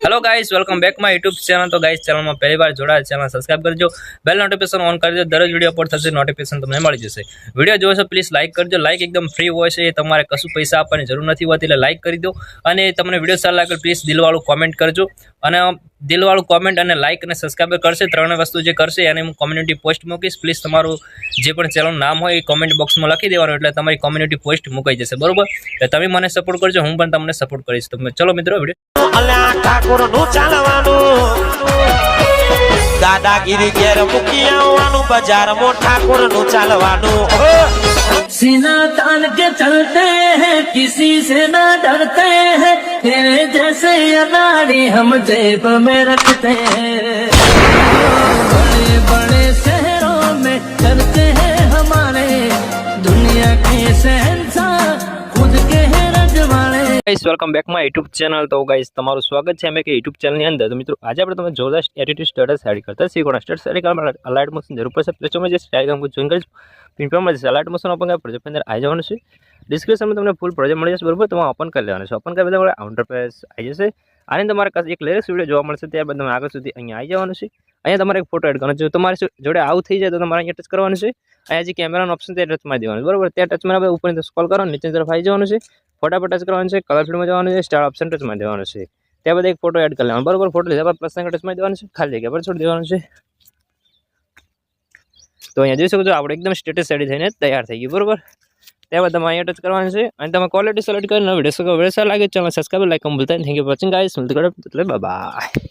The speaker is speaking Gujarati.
Hello guys, welcome back my YouTube channel. तो गाइस चैनल में पहली बार जोड़ा चैनल सब्सक्राइब करजो, बेल नोटिफिकेशन ऑन कर दो। दररोज वीडियो अपलोड थશે नोटिफिकेशन તમને મળી જશે। વિડિયો જોવો છો પ્લીઝ લાઈક કરજો। લાઈક એકદમ ફ્રી હોય છે, તમારે કશું પૈસા આપવાની જરૂર નથી હોતી, એટલે લાઈક કરી દો। અને તમને વિડિયો સારો લાગે પ્લીઝ દિલવાળું કોમેન્ટ કરજો। અને દિલવાળું કોમેન્ટ અને લાઈક અને સબસ્ક્રાઇબ કરશે, ત્રણ વસ્તુ જે કરશે એને હું કોમ્યુનિટી પોસ્ટ મૂકીશ। પ્લીઝ તમારું જે પણ ચેનલનું નામ હોય એ કોમેન્ટ બોક્સમાં લખી દેવાનું, એટલે તમારી કોમ્યુનિટી પોસ્ટ મુકાઈ જશે, બરોબર? એટલે તમે મને સપોર્ટ કરજો, હું પણ તમને સપોર્ટ કરીશ। તો ચલો મિત્રો વિડિયો ઠાકોર નું ચાલવાનું દાદાગીરી ઘેર મૂકી આવવાનું બજારમાં ઠાકોર નું ચાલવાનું सीना तान के चलते हैं किसी से ना डरते हैं तेरे जैसे अनाड़ी हम जेब में रखते हैं बड़े बड़े शहरों में चलते हैं हमारे दुनिया के शहंशाह खुद के हैं रजवाड़े। Guys welcome back my YouTube channel. तो गाइस તમારું સ્વાગત છે અમે કે यूट्यूब ચેનલ ની અંદર। તો મિત્રો આજે આપણે તમે જોરદાર એટીટ્યુડ સ્ટેટસ એડ કરતા શીખવાના। સ્ટેટસ એડ કરવા માટે અલાઇટ મોશન જરૂર પડશે। પ્લે સ્ટોર માં જે ટેલિગ્રામ को જોઈન કરજો, પિન માં જે અલાઇટ મોશન ઓપન કરવા પ્રોજેક્ટ અંદર આવી જવાનું છે। ડિસ્ક્રિપ્શન માં તમને ફૂલ પ્રોજેક્ટ મળી જશે, બરોબર? તમે ઓપન કરી લેવાનું છે। ઓપન કર્યા પછી કાઉન્ટર પેજ આવી જશે। આની તમારે એક લેટેસ્ટ વિડિયો જોવા મળશે, ત્યારબાદ તમે આગળ સુધી અહીંયા આવી જવાનું છે। અહીંયા તમારે એક ફોટો એડ કરવાનો છે। તમારી જોડે આવું થઈ જાય તો તમારે અહીંયા ટચ કરવાનું છે। અહીંયા જે કેમેરાનો ઓપ્શન છે ટચ મારી દેવાનું, બરોબર? ત્યાં ટચ માર્યા પછી ઉપર સ્ક્રોલ કરો, નીચે તરફ આવી જવાનું છે। ફોટા પર ટચ કરવાનું છે, કલર ફીલ્ડમાં જવાનું છે, સ્ટાર ઓપ્શન ટચ મારી દેવાનું છે। ત્યારબાદ એક ફોટો એડ કરી લેવાનો, બરોબર? ફોટો લીધા બાદ પ્લસ ટચ મારી દેવાનું છે, ખાલી જગ્યા પર છોડી દેવાનું છે। તો અહીંયા જોઈ શકો છો આપણે એકદમ સ્ટેટસ રેડી થઈને તૈયાર થઈ ગયું, બરોબર? ત્યારબાદ તમે અહીંયા ટચ કરવાનું છે અને તમે ક્વોલિટી સિલેક્ટ કરીને વિડીયો સારો લાગે ચેનલ સબસ્ક્રાઇબ લાઈક ભૂલતા નહીં। Thank you for watching guys, bye bye.